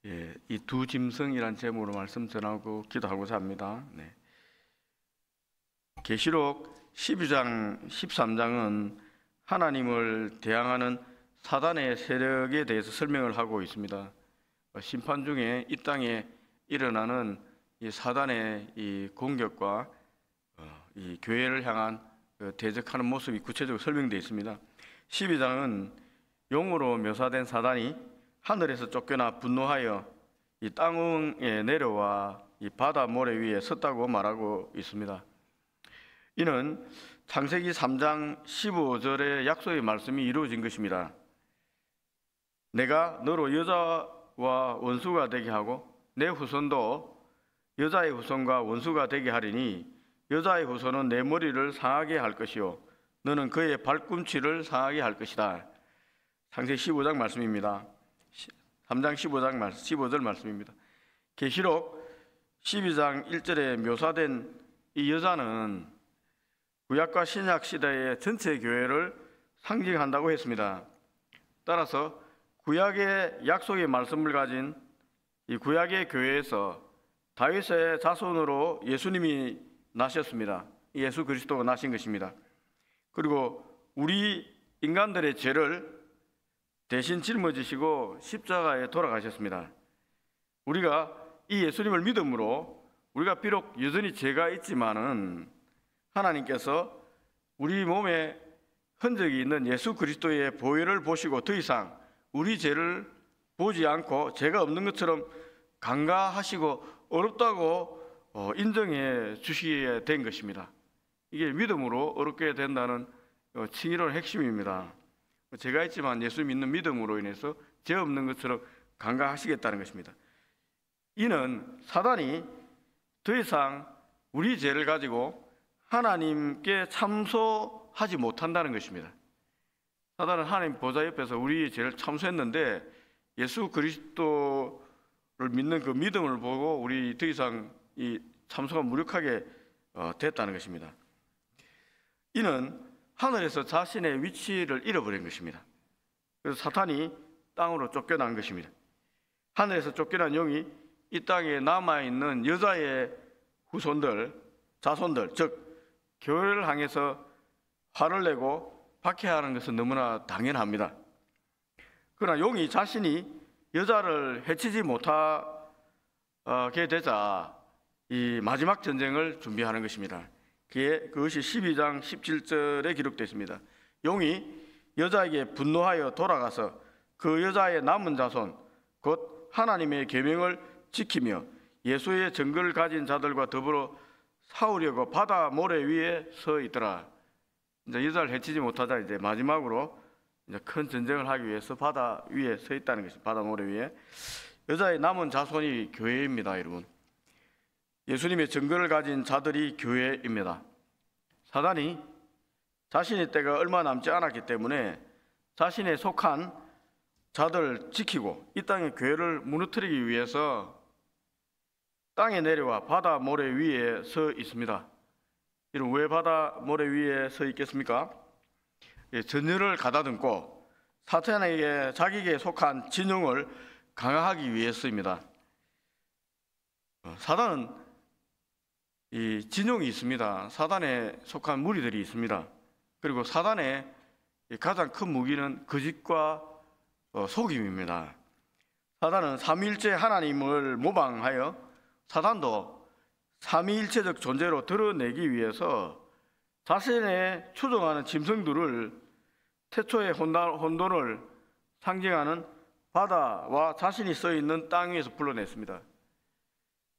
이 두 짐승이란 제목으로 말씀 전하고 기도하고자 합니다. 계시록 12장, 13장은 하나님을 대항하는 사단의 세력에 대해서 설명을 하고 있습니다. 심판 중에 이 땅에 일어나는 이 사단의 이 공격과 이 교회를 향한 대적하는 모습이 구체적으로 설명되어 있습니다. 12장은 용으로 묘사된 사단이 하늘에서 쫓겨나 분노하여 이 땅에 내려와 이 바다 모래 위에 섰다고 말하고 있습니다. 이는 창세기 3장 15절의 약속의 말씀이 이루어진 것입니다. 내가 너로 여자와 원수가 되게 하고 내 후손도 여자의 후손과 원수가 되게 하리니 여자의 후손은 내 머리를 상하게 할 것이요 너는 그의 발꿈치를 상하게 할 것이다. 창세기 15장 말씀입니다. 3장 15절 말씀입니다. 계시록 12장 1절에 묘사된 이 여자는 구약과 신약 시대의 전체 교회를 상징한다고 했습니다. 따라서 구약의 약속의 말씀을 가진 이 구약의 교회에서 다윗의 자손으로 예수님이 나셨습니다. 예수 그리스도가 나신 것입니다. 그리고 우리 인간들의 죄를 대신 짊어지시고 십자가에 돌아가셨습니다. 우리가 이 예수님을 믿음으로 우리가 비록 여전히 죄가 있지만은 하나님께서 우리 몸에 흔적이 있는 예수 그리스도의 보혈을 보시고 더 이상 우리 죄를 보지 않고 죄가 없는 것처럼 간과하시고 어렵다고 인정해 주시게 된 것입니다. 이게 믿음으로 어렵게 된다는 칭의로의 핵심입니다. 죄가 있지만 예수 믿는 믿음으로 인해서 죄 없는 것처럼 간과하시겠다는 것입니다. 이는 사단이 더 이상 우리 죄를 가지고 하나님께 참소하지 못한다는 것입니다. 사단은 하나님 보좌 옆에서 우리의 죄를 참소했는데 예수 그리스도를 믿는 그 믿음을 보고 우리 더 이상 이 참소가 무력하게 됐다는 것입니다. 이는 하늘에서 자신의 위치를 잃어버린 것입니다. 그래서 사탄이 땅으로 쫓겨난 것입니다. 하늘에서 쫓겨난 영이 이 땅에 남아있는 여자의 후손들, 자손들, 즉 교회를 향해서 화를 내고 박해하는 것은 너무나 당연합니다. 그러나 용이 자신이 여자를 해치지 못하게 되자 이 마지막 전쟁을 준비하는 것입니다. 그것이 12장 17절에 기록되어 있습니다. 용이 여자에게 분노하여 돌아가서 그 여자의 남은 자손 곧 하나님의 계명을 지키며 예수의 증거를 가진 자들과 더불어 싸우려고 바다 모래 위에 서 있더라. 이제 여자를 해치지 못하자 이제 마지막으로 이제 큰 전쟁을 하기 위해서 바다 위에 서 있다는 것입니다. 바다 모래 위에 여자의 남은 자손이 교회입니다, 여러분. 예수님의 증거를 가진 자들이 교회입니다. 사단이 자신의 때가 얼마 남지 않았기 때문에 자신의 속한 자들을 지키고 이 땅의 교회를 무너뜨리기 위해서 땅에 내려와 바다 모래 위에 서 있습니다. 이런 왜 바다 모래 위에 서 있겠습니까? 전열을 가다듬고 사탄에게 자기에게 속한 진영을 강화하기 위해서입니다. 사단은 이 진영이 있습니다. 사단에 속한 무리들이 있습니다. 그리고 사단의 가장 큰 무기는 거짓과 속임입니다. 사단은 삼위일체 하나님을 모방하여 사단도 삼위일체적 존재로 드러내기 위해서 자신의 추종하는 짐승들을 태초의 혼돈을 상징하는 바다와 자신이 서 있는 땅 위에서 불러냈습니다.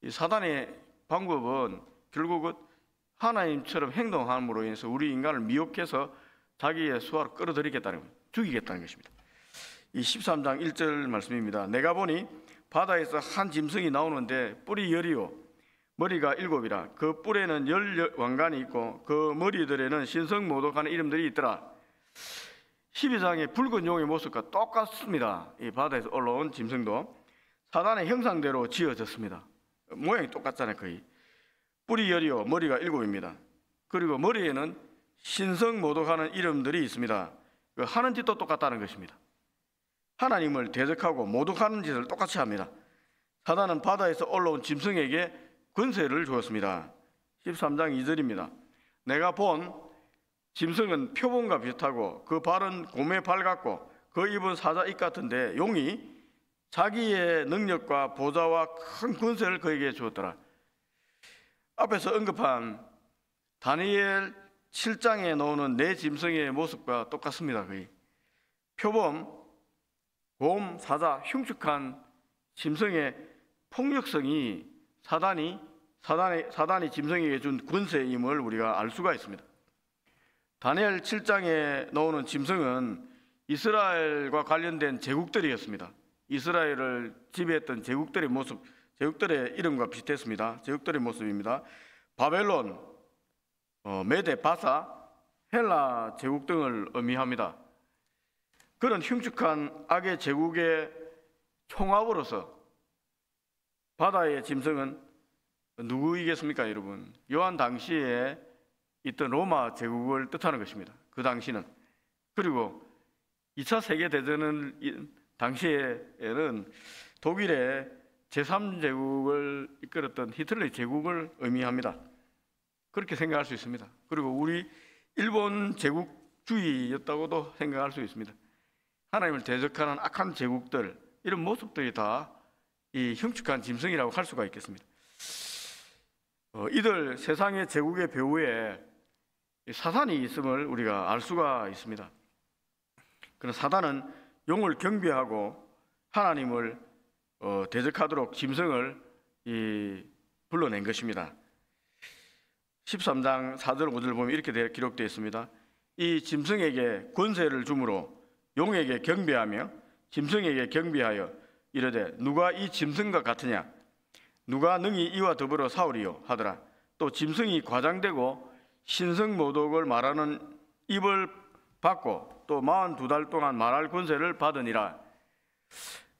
이 사단의 방법은 결국은 하나님처럼 행동함으로 인해서 우리 인간을 미혹해서 자기의 수하로 끌어들이겠다는 겁니다. 죽이겠다는 것입니다. 이 13장 1절 말씀입니다. 내가 보니 바다에서 한 짐승이 나오는데 뿔이 10이요 머리가 7이라 그 뿔에는 10 왕관이 있고 그 머리들에는 신성모독하는 이름들이 있더라. 12장의 붉은 용의 모습과 똑같습니다. 이 바다에서 올라온 짐승도 사단의 형상대로 지어졌습니다. 모양이 똑같잖아요. 거의 뿔이 10이요 머리가 7입니다. 그리고 머리에는 신성모독하는 이름들이 있습니다. 하는 짓도 똑같다는 것입니다. 하나님을 대적하고 모독하는 짓을 똑같이 합니다. 사단은 바다에서 올라온 짐승에게 권세를 주었습니다. 13장 2절입니다. 내가 본 짐승은 표범과 비슷하고 그 발은 곰의 발 같고 그 입은 사자 입 같은데 용이 자기의 능력과 보좌와 큰 권세를 그에게 주었더라. 앞에서 언급한 다니엘 7장에 나오는 네 짐승의 모습과 똑같습니다. 거의 표범, 곰, 사자, 흉측한 짐승의 폭력성이 사단이 짐승에게 준 권세임을 우리가 알 수가 있습니다. 다니엘 7장에 나오는 짐승은 이스라엘과 관련된 제국들이었습니다. 이스라엘을 지배했던 제국들의 모습, 제국들의 이름과 비슷했습니다. 제국들의 모습입니다. 바벨론, 메데, 바사, 헬라 제국 등을 의미합니다. 그런 흉측한 악의 제국의 총합으로서 바다의 짐승은 누구이겠습니까, 여러분? 요한 당시에 있던 로마 제국을 뜻하는 것입니다. 그 당시는. 그리고 2차 세계대전 당시에는 독일의 제3제국을 이끌었던 히틀러의 제국을 의미합니다. 그렇게 생각할 수 있습니다. 그리고 우리 일본 제국주의였다고도 생각할 수 있습니다. 하나님을 대적하는 악한 제국들, 이런 모습들이 다 이 흉측한 짐승이라고 할 수가 있겠습니다. 이들 세상의 제국의 배후에 사단이 있음을 우리가 알 수가 있습니다. 그러나 사단은 용을 경배하고 하나님을 대적하도록 짐승을 불러낸 것입니다. 13장 4절 5절 보면 이렇게 기록되어 있습니다. 이 짐승에게 권세를 주므로 용에게 경배하며 짐승에게 경배하여 이르되 누가 이 짐승과 같으냐, 누가 능히 이와 더불어 싸우리요 하더라. 또 짐승이 과장되고 신성모독을 말하는 입을 받고 또 42달 동안 말할 권세를 받으니라.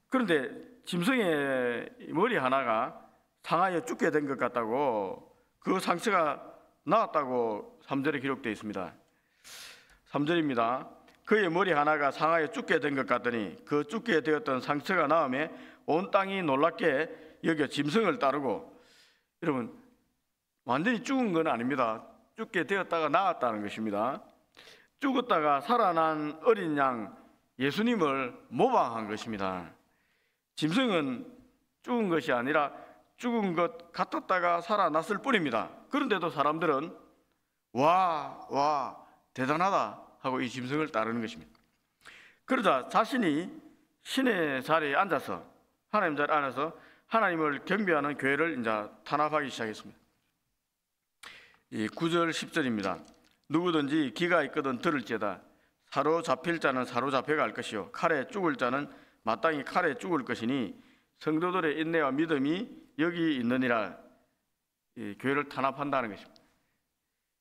그런데 짐승의 머리 하나가 상하여 죽게 된 것 같다고, 그 상처가 나았다고 3절에 기록되어 있습니다. 3절입니다. 그의 머리 하나가 상하여 죽게 된 것 같더니 그 죽게 되었던 상처가 나음에 온 땅이 놀랍게 여겨 짐승을 따르고. 여러분, 완전히 죽은 건 아닙니다. 죽게 되었다가 나았다는 것입니다. 죽었다가 살아난 어린 양 예수님을 모방한 것입니다. 짐승은 죽은 것이 아니라 죽은 것 같았다가 살아났을 뿐입니다. 그런데도 사람들은 와 대단하다 하고 이 짐승을 따르는 것입니다. 그러자 자신이 신의 자리에 앉아서, 하나님 자리에 앉아서 하나님을 경배하는 교회를 이제 탄압하기 시작했습니다. 이 9절 10절입니다. 누구든지 기가 있거든 들을지어다. 사로잡힐 자는 사로잡혀갈 것이요 칼에 죽을 자는 마땅히 칼에 죽을 것이니 성도들의 인내와 믿음이 여기 있느니라. 이 교회를 탄압한다는 것입니다.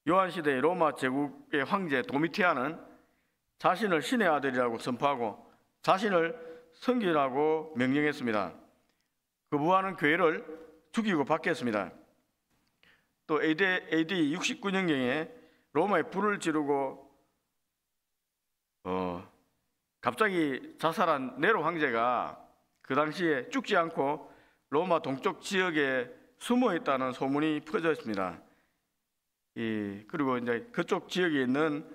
요한시대의 로마 제국의 황제 도미티아는 자신을 신의 아들이라고 선포하고 자신을 섬기라고 명령했습니다. 거부하는 교회를 죽이고 받겠습니다. 또 AD 69년경에 로마에 불을 지르고 갑자기 자살한 네로 황제가 그 당시에 죽지 않고 로마 동쪽 지역에 숨어 있다는 소문이 퍼져 있습니다. 그리고 이제 그쪽 지역에 있는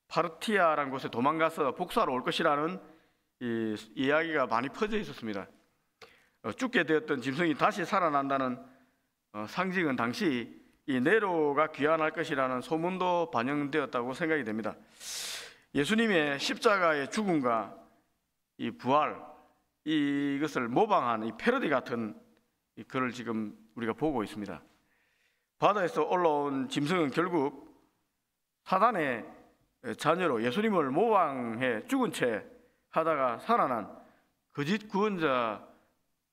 파르티아라는 곳에 도망가서 복수하러 올 것이라는 이야기가 많이 퍼져 있었습니다. 죽게 되었던 짐승이 다시 살아난다는 상징은 당시 이 네로가 귀환할 것이라는 소문도 반영되었다고 생각이 됩니다. 예수님의 십자가의 죽음과 이 부활, 이것을 모방한 이 패러디 같은 글을 지금 우리가 보고 있습니다. 바다에서 올라온 짐승은 결국 사단의 자녀로 예수님을 모방해 죽은 채 하다가 살아난 거짓 구원자를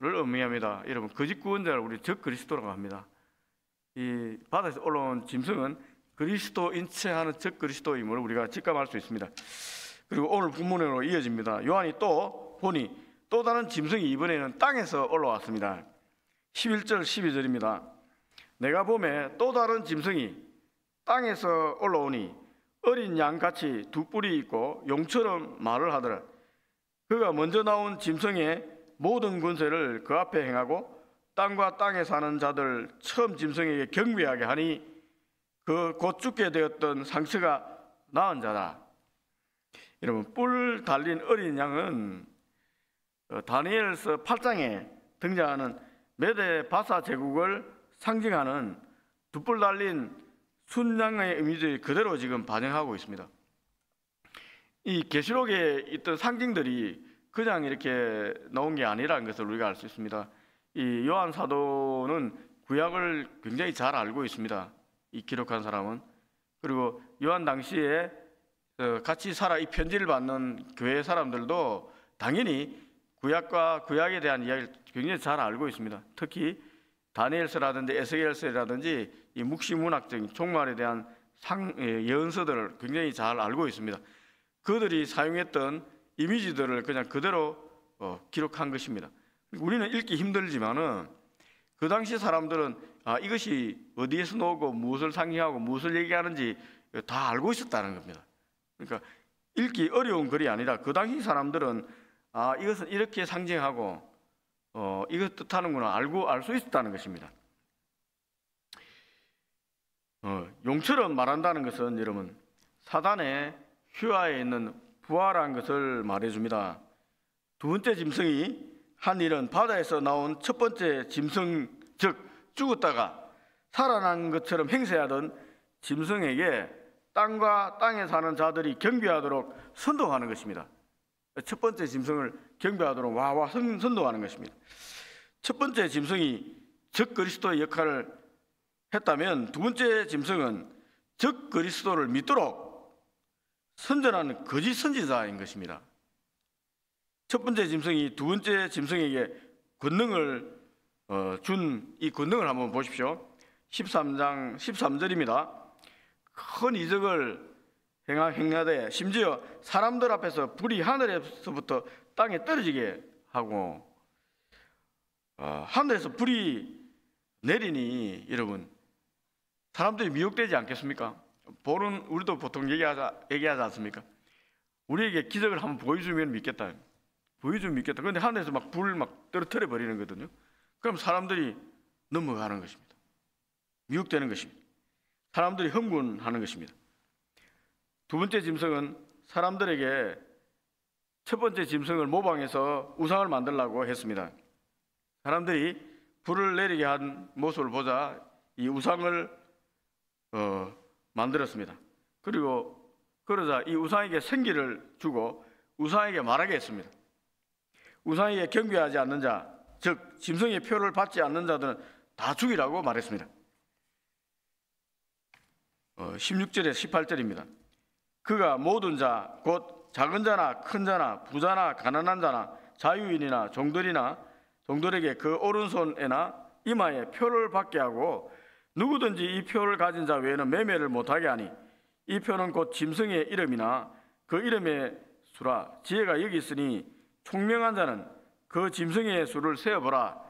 의미합니다. 여러분, 거짓 구원자를 우리 적그리스도라고 합니다. 이 바다에서 올라온 짐승은 그리스도인 채 하는 적그리스도임을 우리가 직감할 수 있습니다. 그리고 오늘 본문으로 이어집니다. 요한이 또 보니 또 다른 짐승이 이번에는 땅에서 올라왔습니다. 11절 12절입니다. 내가 보매 또 다른 짐승이 땅에서 올라오니 어린 양같이 두 뿔이 있고 용처럼 말을 하더라. 그가 먼저 나온 짐승의 모든 권세를 그 앞에 행하고 땅과 땅에 사는 자들 처음 짐승에게 경배하게 하니 그 곧 죽게 되었던 상처가 나은 자다. 여러분, 뿔 달린 어린 양은 다니엘서 8장에 등장하는 메데 바사 제국을 상징하는 두 뿔 달린 순양의 이미지 그대로 지금 반영하고 있습니다. 이 계시록에 있던 상징들이 그냥 이렇게 나온 게 아니라는 것을 우리가 알 수 있습니다. 이 요한 사도는 구약을 굉장히 잘 알고 있습니다. 이 기록한 사람은. 그리고 요한 당시에 같이 살아 이 편지를 받는 교회 사람들도 당연히 구약과 구약에 대한 이야기를 굉장히 잘 알고 있습니다. 특히 다니엘서라든지 에스겔서라든지 이 묵시문학적인 종말에 대한 예언서들을 굉장히 잘 알고 있습니다. 그들이 사용했던 이미지들을 그냥 그대로 기록한 것입니다. 우리는 읽기 힘들지만은 그 당시 사람들은 이것이 어디에서 나오고 무엇을 상징하고 무엇을 얘기하는지 다 알고 있었다는 겁니다. 그러니까 읽기 어려운 글이 아니라 그 당시 사람들은 이것은 이렇게 상징하고 이것 뜻하는구나 알고 알 수 있었다는 것입니다. 용처럼 말한다는 것은 여러분 사단의 휘하에 있는 부활한 것을 말해줍니다. 두 번째 짐승이 한 일은 바다에서 나온 첫 번째 짐승, 즉 죽었다가 살아난 것처럼 행세하던 짐승에게 땅과 땅에 사는 자들이 경배하도록 선동하는 것입니다. 첫 번째 짐승을 경배하도록 와와 선동하는 것입니다. 첫 번째 짐승이 적 그리스도의 역할을 했다면 두 번째 짐승은 적 그리스도를 믿도록 선전하는 거짓 선지자인 것입니다. 첫 번째 짐승이 두 번째 짐승에게 권능을 준 이 권능을 한번 보십시오. 13장 13절입니다. 큰 이적을 행하되 심지어 사람들 앞에서 불이 하늘에서부터 땅에 떨어지게 하고 하늘에서 불이 내리니 여러분 사람들이 미혹되지 않겠습니까? 보는 우리도 보통 얘기하지 않습니까? 우리에게 기적을 한번 보여주면 믿겠다. 보여주면 믿겠다. 그런데 하늘에서 막 불 막 떨어뜨려 버리는 거거든요. 그럼 사람들이 넘어가는 것입니다. 미혹되는 것입니다. 사람들이 흥분하는 것입니다. 두 번째 짐승은 사람들에게 첫 번째 짐승을 모방해서 우상을 만들려고 했습니다. 사람들이 불을 내리게 한 모습을 보자 이 우상을 만들었습니다. 그리고 그러자 이 우상에게 생기를 주고 우상에게 말하게 했습니다. 우상에게 경배하지 않는 자, 즉 짐승의 표를 받지 않는 자들은 다 죽이라고 말했습니다. 16절에 18절입니다. 그가 모든 자, 곧 작은 자나 큰 자나 부자나 가난한 자나 자유인이나 종들에게 그 오른손에나 이마에 표를 받게 하고 누구든지 이 표를 가진 자 외에는 매매를 못하게 하니 이 표는 곧 짐승의 이름이나 그 이름의 수라. 지혜가 여기 있으니 총명한 자는 그 짐승의 수를 세어보라.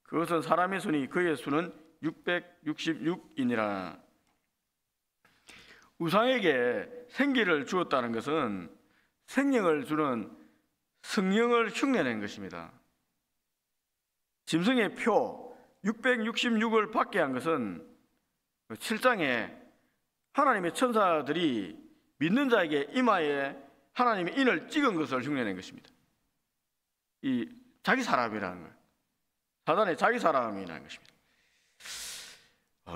그것은 사람의 수니 그의 수는 666이니라. 우상에게 생기를 주었다는 것은 생명을 주는 성령을 흉내낸 것입니다. 짐승의 표 666을 받게 한 것은 7장에 하나님의 천사들이 믿는 자에게 이마에 하나님의 인을 찍은 것을 흉내낸 것입니다. 이 자기 사람이라는 거예요. 사단의 자기 사람이라는 것입니다.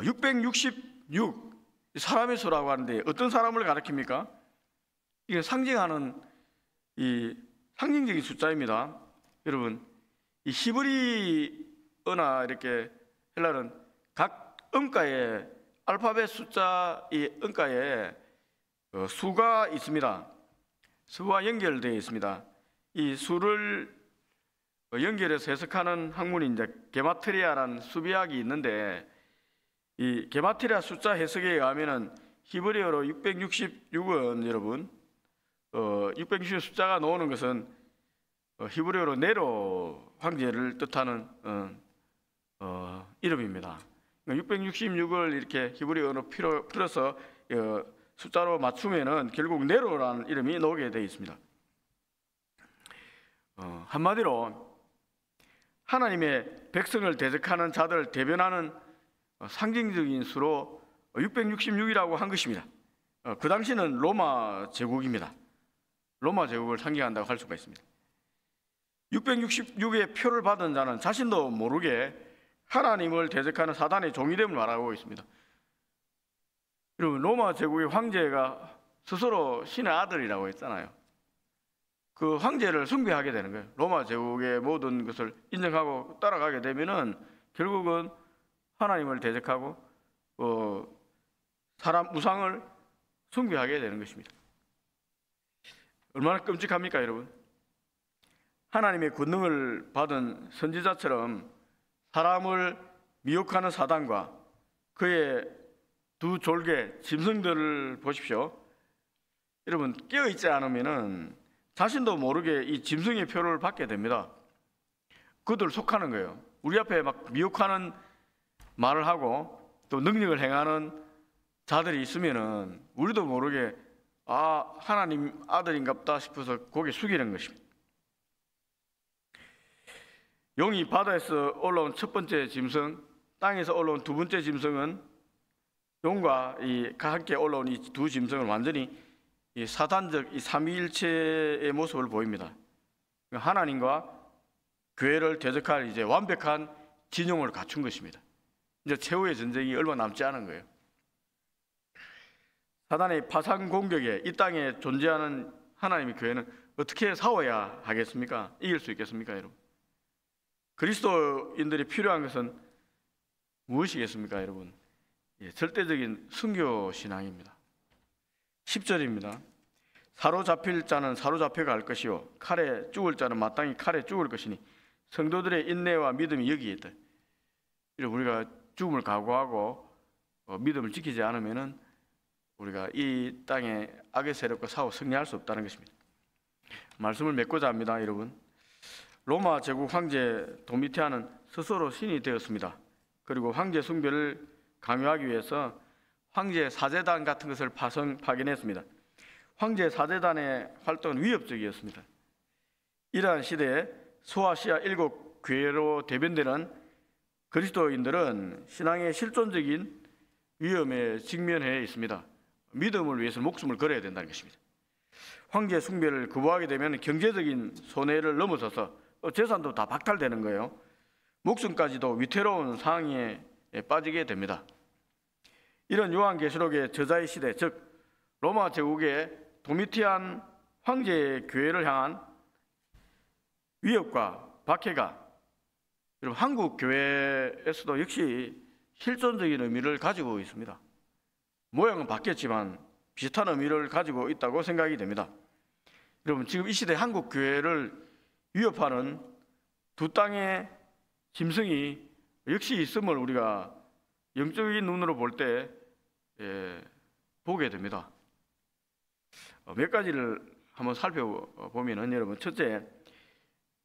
666 사람의 수라고 하는데 어떤 사람을 가리킵니까? 이게 상징하는 이 상징적인 숫자입니다. 여러분, 이 히브리어나 이렇게 헬라는 각 음가에 알파벳 숫자 이 음가에 수가 있습니다. 수와 연결되어 있습니다. 이 수를 연결해서 해석하는 학문이 이제 게마트리아라는 수비학이 있는데 이 게마트리아 숫자 해석에 의하면은 히브리어로 666은 여러분 666 숫자가 나오는 것은 히브리어로 네로 황제를 뜻하는 이름입니다. 666을 이렇게 히브리어로 풀어서 숫자로 맞추면은 결국 네로라는 이름이 나오게 되어 있습니다. 한마디로 하나님의 백성을 대적하는 자들을 대변하는 상징적인 수로 666이라고 한 것입니다. 그 당시는 로마 제국입니다. 로마 제국을 상징한다고 할 수가 있습니다. 666의 표를 받은 자는 자신도 모르게 하나님을 대적하는 사단의 종이됨을 말하고 있습니다. 여러분, 로마 제국의 황제가 스스로 신의 아들이라고 했잖아요. 그 황제를 숭배하게 되는 거예요. 로마 제국의 모든 것을 인정하고 따라가게 되면은 결국은 하나님을 대적하고 사람 우상을 숭배하게 되는 것입니다. 얼마나 끔찍합니까, 여러분? 하나님의 권능을 받은 선지자처럼 사람을 미혹하는 사단과 그의 두 졸개 짐승들을 보십시오. 여러분, 깨어있지 않으면은 자신도 모르게 이 짐승의 표를 받게 됩니다. 그들 속하는 거예요. 우리 앞에 막 미혹하는 말을 하고 또 능력을 행하는 자들이 있으면은 우리도 모르게 하나님 아들인갑다 싶어서 고개 숙이는 것입니다. 용이 바다에서 올라온 첫 번째 짐승, 땅에서 올라온 두 번째 짐승은 용과 함께 올라온 이 두 짐승은 완전히 이 사단적 이 삼위일체의 모습을 보입니다. 하나님과 교회를 대적할 이제 완벽한 진영을 갖춘 것입니다. 이제 최후의 전쟁이 얼마 남지 않은 거예요. 사단의 파상 공격에 이 땅에 존재하는 하나님의 교회는 어떻게 싸워야 하겠습니까? 이길 수 있겠습니까, 여러분? 그리스도인들이 필요한 것은 무엇이겠습니까, 여러분? 절대적인 순교 신앙입니다. 10절입니다. 사로잡힐 자는 사로잡혀 갈 것이요 칼에 죽을 자는 마땅히 칼에 죽을 것이니 성도들의 인내와 믿음이 여기에 있다. 우리가 죽음을 각오하고 믿음을 지키지 않으면은 우리가 이 땅에 악의 세력과 싸워 승리할 수 없다는 것입니다. 말씀을 맺고자 합니다, 여러분. 로마 제국 황제 도미티아는 스스로 신이 되었습니다. 그리고 황제 숭배를 강요하기 위해서 황제 사제단 같은 것을 파견했습니다. 황제 사제단의 활동은 위협적이었습니다. 이러한 시대에 소아시아 7교회로 대변되는 그리스도인들은 신앙의 실존적인 위험에 직면해 있습니다. 믿음을 위해서 목숨을 걸어야 된다는 것입니다. 황제 숭배를 거부하게 되면 경제적인 손해를 넘어서서 재산도 다 박탈되는 거예요. 목숨까지도 위태로운 상황에 빠지게 됩니다. 이런 요한계시록의 저자의 시대, 즉 로마 제국의 도미티안 황제의 교회를 향한 위협과 박해가 여러분 한국 교회에서도 역시 실존적인 의미를 가지고 있습니다. 모양은 바뀌었지만 비슷한 의미를 가지고 있다고 생각이 됩니다. 여러분, 지금 이 시대 한국 교회를 위협하는 두 땅의 짐승이 역시 있음을 우리가 영적인 눈으로 볼 때 보게 됩니다. 몇 가지를 한번 살펴보면은 여러분, 첫째,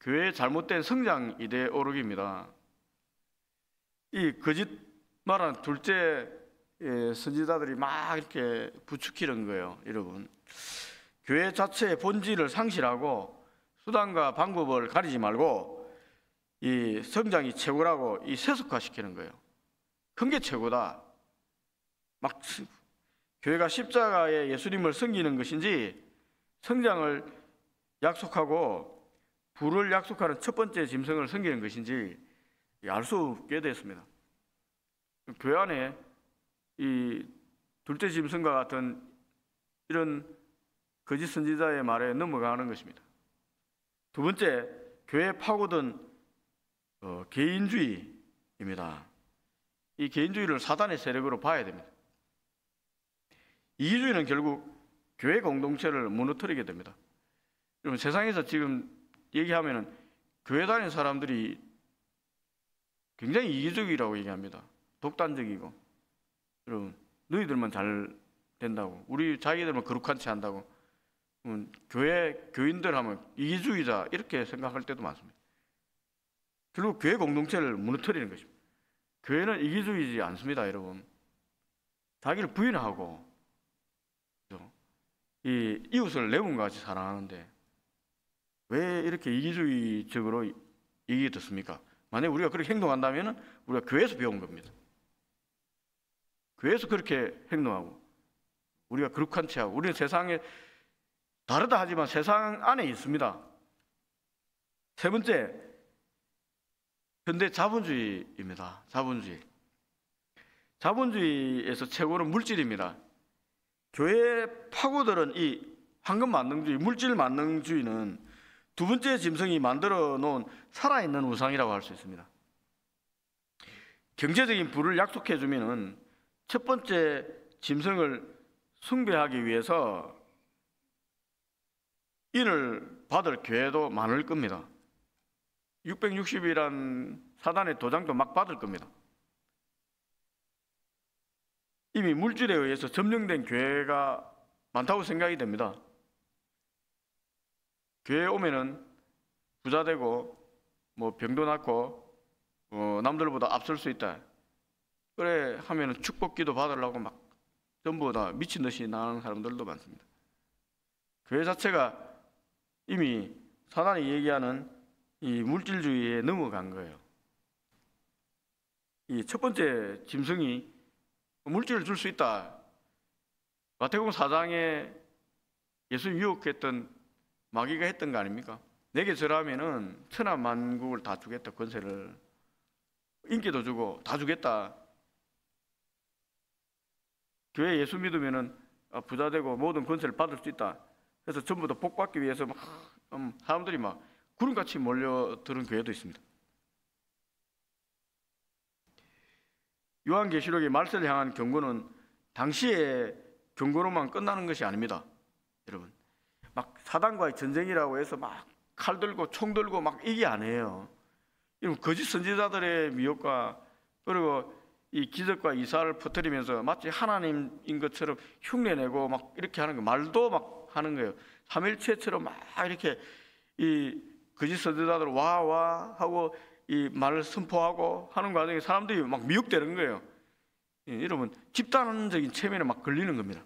교회의 잘못된 성장 이데올로기입니다. 이 거짓말한 둘째 선지자들이 막 이렇게 부추기는 거예요, 여러분. 교회 자체의 본질을 상실하고 수단과 방법을 가리지 말고 이 성장이 최고라고 이 세속화시키는 거예요. 큰 게 최고다. 막 교회가 십자가의 예수님을 섬기는 것인지 성장을 약속하고 부를 약속하는 첫 번째 짐승을 섬기는 것인지 알 수 없게 됐습니다. 교회 안에 이 둘째 짐승과 같은 이런 거짓 선지자의 말에 넘어가는 것입니다. 두 번째, 교회에 파고든 개인주의입니다. 이 개인주의를 사단의 세력으로 봐야 됩니다. 이기주의는 결국 교회 공동체를 무너뜨리게 됩니다. 여러분, 세상에서 지금 얘기하면은 교회 다니는 사람들이 굉장히 이기적이라고 얘기합니다. 독단적이고, 여러분, 너희들만 잘 된다고, 우리 자기들만 거룩한 채 한다고, 교회 교인들 하면 이기주의자 이렇게 생각할 때도 많습니다. 결국 교회 공동체를 무너뜨리는 것입니다. 교회는 이기주의지 않습니다, 여러분. 자기를 부인하고 이 이웃을 내분과 같이 사랑하는데 왜 이렇게 이기주의적으로 얘기 듣습니까? 만약 우리가 그렇게 행동한다면 우리가 교회에서 배운 겁니다. 교회에서 그렇게 행동하고 우리가 거룩한 체하고 우리는 세상에 다르다 하지만 세상 안에 있습니다. 세 번째, 현대 자본주의입니다. 자본주의에서 최고는 물질입니다. 교회 파고들은 이 황금 만능주의, 물질 만능주의는 두 번째 짐승이 만들어 놓은 살아있는 우상이라고 할 수 있습니다. 경제적인 부를 약속해 주면은 첫 번째 짐승을 숭배하기 위해서 인을 받을 교회도 많을 겁니다. 660이란 사단의 도장도 막 받을 겁니다. 이미 물질에 의해서 점령된 교회가 많다고 생각이 됩니다. 교회에 오면은 부자 되고 뭐 병도 낫고 남들보다 앞설 수 있다. 그래 하면은 축복기도 받으려고 막 전부 다 미친 듯이 나가는 사람들도 많습니다. 교회 자체가 이미 사단이 얘기하는 이 물질주의에 넘어간 거예요. 이 첫 번째 짐승이 물질을 줄 수 있다. 마태복음 4장에 예수 유혹했던 마귀가 했던 거 아닙니까? 내게 절하면은 천하 만국을 다 주겠다. 권세를, 인기도 주고 다 주겠다. 교회 예수 믿으면은 부자 되고 모든 권세를 받을 수 있다. 그래서 전부 다 복 받기 위해서 막 사람들이 막 구름같이 몰려드는 교회도 있습니다. 요한계시록의 말세를 향한 경고는 당시의 경고로만 끝나는 것이 아닙니다. 여러분, 막 사단과의 전쟁이라고 해서 막 칼 들고 총 들고 막 이게 아니에요. 이런 거짓 선지자들의 미혹과 그리고 이 기적과 이사를 퍼뜨리면서 마치 하나님인 것처럼 흉내내고 막 이렇게 하는 거, 말도 막 하는 거예요. 삼일체처럼 막 이렇게 이 거짓 선지자들 와 하고 이 말을 선포하고 하는 과정에 사람들이 막 미혹되는 거예요. 여러분, 집단적인 체면에 막 걸리는 겁니다.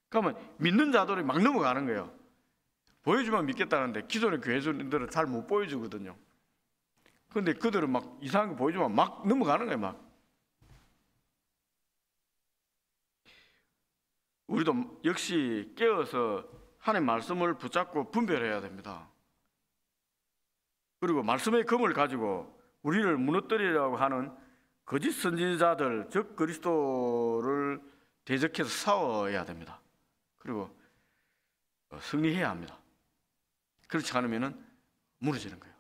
그러면 믿는 자들이 막 넘어가는 거예요. 보여주면 믿겠다는데 기존의 교회들은 잘 못 보여주거든요. 그런데 그들은 막 이상한 거 보여주면 막 넘어가는 거예요. 막. 우리도 역시 깨어서 하나님 말씀을 붙잡고 분별해야 됩니다. 그리고 말씀의 검을 가지고 우리를 무너뜨리려고 하는 거짓 선지자들, 즉 그리스도를 대적해서 싸워야 됩니다. 그리고 승리해야 합니다. 그렇지 않으면 무너지는 거예요.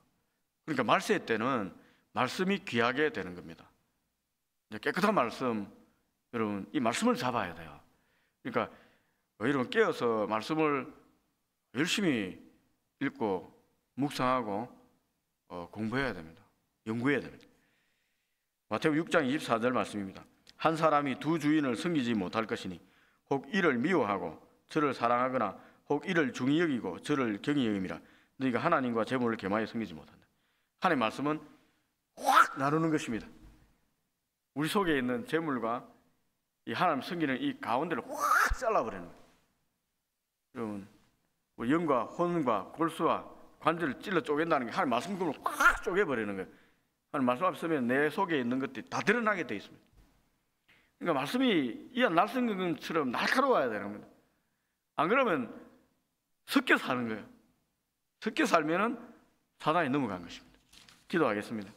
그러니까 말세 때는 말씀이 귀하게 되는 겁니다. 깨끗한 말씀, 여러분 이 말씀을 잡아야 돼요. 그러니까 여러분 깨어서 말씀을 열심히 읽고 묵상하고 공부해야 됩니다. 연구해야 됩니다. 마태복음 6장 24절 말씀입니다. 한 사람이 두 주인을 섬기지 못할 것이니 혹 이를 미워하고 저를 사랑하거나 혹 이를 중히 여기고 저를 경히 여김이라. 너희가 하나님과 재물을 겸하여 섬기지 못한다. 하나님의 말씀은 확 나누는 것입니다. 우리 속에 있는 재물과 이 하나님 섬기는 이 가운데를 확 잘라버리는 거예요. 여러분, 우리 영과 혼과 골수와 관절을 찔러 쪼갠다는 게 하나님 말씀을 확 쪼개버리는 거예요. 하나님 말씀 앞에 서면 내 속에 있는 것들이 다 드러나게 되어 있습니다. 그러니까 말씀이 이 날성경처럼 날카로워야 되는 겁니다. 안 그러면 섞여 사는 거예요. 섞여 살면은 사단이 넘어간 것입니다. 기도하겠습니다.